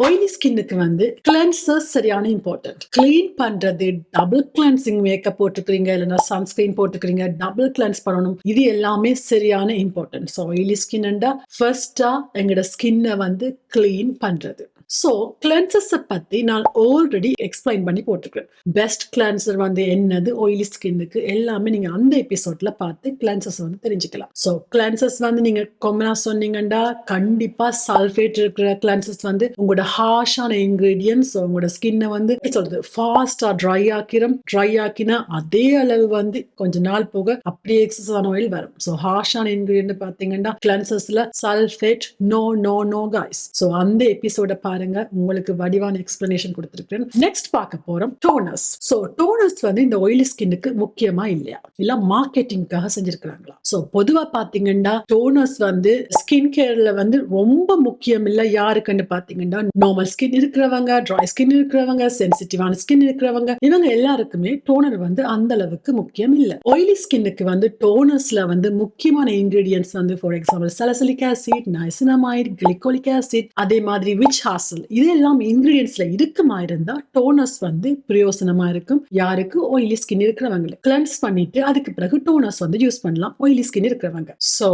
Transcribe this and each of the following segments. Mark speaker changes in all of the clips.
Speaker 1: Oily ஸ்கின்னுக்கு வந்து cleansers சரியான இம்பார்ட்டன்ட். கிளீன் பண்றது, டபுள் கிளென்சிங் மேக்கப் போட்டுக்கிறீங்க, இல்லைன்னா சன்ஸ்கிரீன் போட்டுக்கிறீங்க, டபுள் கிளென்ஸ் பண்ணணும். இது எல்லாமே சரியான இம்பார்ட்டன்ட். ஸோ ஆயிலி ஸ்கின்னுண்டா ஃபர்ஸ்டா எங்களோட ஸ்கின்னை வந்து கிளீன் பண்றது. ஸோ கிளென்சர்ஸை பத்தி நான் ஆல்ரெடி எக்ஸ்பிளைன் பண்ணி போட்டுக்கிறேன். பெஸ்ட் கிளென்சர் வந்து என்னது ஆயிலி ஸ்கின்னுக்கு எல்லாமே நீங்க அந்த எபிசோட்ல பார்த்து கிளென்சர்ஸ் வந்து தெரிஞ்சுக்கலாம். ஸோ கிளென்சர்ஸ் வந்து நீங்க கொமனா சொன்னீங்கன்னா கண்டிப்பா சல்ஃபேட் இருக்கிற கிளென்சர்ஸ் வந்து உங்களோட ஹார்ஷான இன்கிரீடியன்ஸ் உங்களோட ஸ்கின்னை வந்து எப்படி சொல்றது ஃபாஸ்டா ட்ரை ஆக்கிரும். ட்ரை ஆக்கினா அதே அளவு வந்து கொஞ்ச நாள் போக அப்படியே எக்ஸஸ் ஆன ஆயில் வரும். ஸோ ஹார்ஷான இன்கிரீடியன்ட் பாத்தீங்கன்னா கிளென்சர்ஸ்ல sulphate no no no guys. So அந்த எபிசோட பாருங்க, உங்களுக்கு வடிவான எக்ஸ்பிளனேஷன் கொடுத்திருக்கேன். நெக்ஸ்ட் பார்க்க போறோம் டோனர்ஸ். ஸோ டோனர்ஸ் வந்து இந்த ஆயிலி ஸ்கின்னுக்கு முக்கியமா இல்லையா, இல்ல மார்க்கெட்டிங்காக செஞ்சிருக்கிறாங்களா? ஸோ பொதுவா பாத்தீங்கன்னா டோனர்ஸ் வந்து ஸ்கின் கேர்ல வந்து ரொம்ப முக்கியம் இல்ல. யாருக்குன்னு பாத்தீங்கன்னா நார்மல் ஸ்கின் இருக்கிறவங்க, ட்ரை ஸ்கின் இருக்கிறவங்க, சென்சிட்டிவான ஸ்கின் இருக்கிறவங்க, இவங்க எல்லாருக்குமே டோனர் வந்து அந்த அளவுக்கு முக்கியம் இல்ல. ஆயிலி ஸ்கின்னுக்கு வந்து டோனர்ஸ்ல வந்து முக்கியமான இன்கிரீடியன்ஸ் வந்து for example salicylic acid, niacinamide, glycolic acid, அதே மாதிரி விச் ஹாசல், இதெல்லாம் இன்கிரீடியன்ஸ்ல இருக்குமா இருந்தா டோனர்ஸ் வந்து பிரயோசனமா இருக்கும். யாருக்கு ஆயிலி ஸ்கின் இருக்கிறவங்களுக்கு கிளென்ஸ் பண்ணிட்டு அதுக்கு பிறகு டோனர்ஸ் வந்து யூஸ் பண்ணலாம் ஆயிலி ஸ்கின் இருக்கிறவங்க. சோ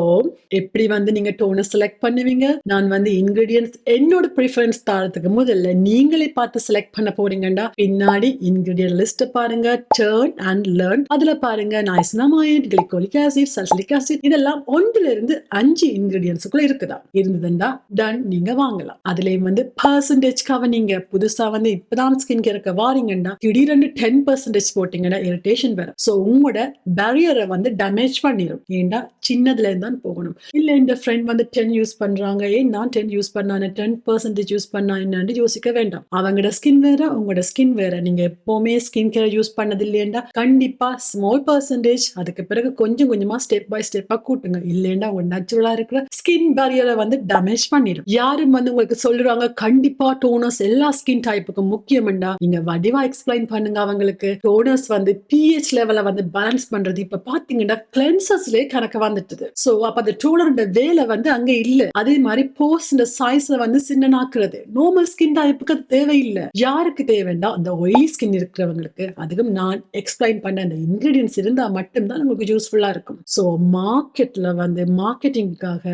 Speaker 1: எப்படி வந்து நீங்க டோனர் செலக்ட் பண்ணுவீங்க? நான் வந்து இன்கிரீடியன்ஸ் என்னோட ப்ரிஃபரன்ஸ் தரத்துக்கு முதல்ல நீங்களே பார்த்து செலக்ட் பண்ண போறீங்கன்னா பின்னாடி இன்கிரீடியன்ட் லிஸ்ட் பாருங்க, டர்ன் அண்ட் லேர்ன். அதுல பாருங்க நைசினமைட், கிளிகோலிக் ஆசிட், சாலிசிலிக் ஆசிட், இதெல்லாம் 1 இருந்து 5 இன்கிரீடியன்ஸ்க்குள்ள இருக்குதா இருந்ததுன்னா டன் நீங்க வாங்கலாம். அதுலயும் வந்து பர்சன்டேஜ்க்காக நீங்க புதுசா வந்து இப்பதான் ஸ்கின் கேருக்கு வாரீங்கன்னா திடீரென்று 10% போட்டீங்கன்னா இரிட்டேஷன் வரும். சோ உங்களோட பேரியரை வந்து டேமேஜ் பண்ணிடும். ஏண்டா சின்னதுல இருந்தான் போகணும். இல்ல இந்த ஃப்ரெண்ட் வந்து 10 யூஸ் பண்றாங்க, ஏன் நான் 10 யூஸ் பண்ணானே 10% யூஸ் பண்ணா என்னன்னு யோசிக்க வேண்டாம். அவங்களோட ஸ்கின் வேற, உங்களோட ஸ்கின் வேற. நீங்க எப்பவுமே ஸ்கின் கேர் யூஸ் பண்ணது இல்லையா கண்டிப்பா ஸ்மால் பர்சன்டேஜ் அதுக்கு பிறகு கொஞ்சம் கொஞ்சமா ஸ்டெப் பை ஸ்டெப்பா கூட்டுங்க. இல்லையா உங்க நேச்சுரலா இருக்கிற ஸ்கின் பேரியரை வந்து டேமேஜ் பண்ணிடும். யாரும் வந்து உங்களுக்கு சொல்றாங்க கண்டிப்பா டோனர்ஸ் எல்லா ஸ்கின் டைப்புக்கும் முக்கியம்டா, நீங்க வடிவா எக்ஸ்பிளைன் பண்ணுங்க அவங்களுக்கு. டோனர்ஸ் வந்து pH லெவலை வந்து பேலன்ஸ் பண்றது இப்ப பாத்தீங்கன்னா கிளென்சர்ஸ்லயே கணக்கு வந்துட்டுது. சோ அப்ப அந்த டோனரோட வேலை வந்து அங்க இல்ல. அதே மாதிரி போர்ஸ் சைஸ்ல வந்து சின்னனாக்குறது நார்மல் ஸ்கின் டைப்புக்கு அது தேவையில்லை. யாருக்கு தேவைண்டா அந்த ஆயிலி ஸ்கின் இருக்கிறவங்களுக்கு. அதுக்கும் நான் எக்ஸ்பிளைன் பண்ண அந்த இன்கிரீடியன்ஸ் இருந்தா மட்டும்தான் உங்களுக்கு யூஸ்ஃபுல்லா இருக்கும். சோ மார்க்கெட்ல வந்து மார்க்கெட்டிங்காக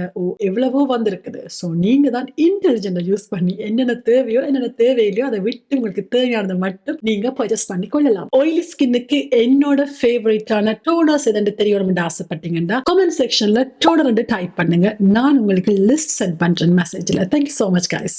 Speaker 1: எவ்வளவோ வந்திருக்குது. சோ நீங்க தான் இன்டெலிஜென்ட் யூஸ் பண்ணி என்னென்ன தேவையோ என்னென்ன தேவையில்லையோ அதை விட்டு உங்களுக்கு தேவையானதை மட்டும் நீங்க பர்ச்சேஸ் பண்ணி கொள்ளலாம். ஆயிலி ஸ்கின்னுக்கு என்னோட ஃபேவரட்டான டோனர்ஸ் எதுன்னு தெரியணும்னு ஆசைப்பட்டீங்கன்னா கமெண்ட் செக்ஷன்ல டோனர் டைப் பண்ணுங்க. நான் உங்களுக்கு லிஸ்ட் சென்ட் பண்றேன் மெசேஜ்ல. Thank you so much guys.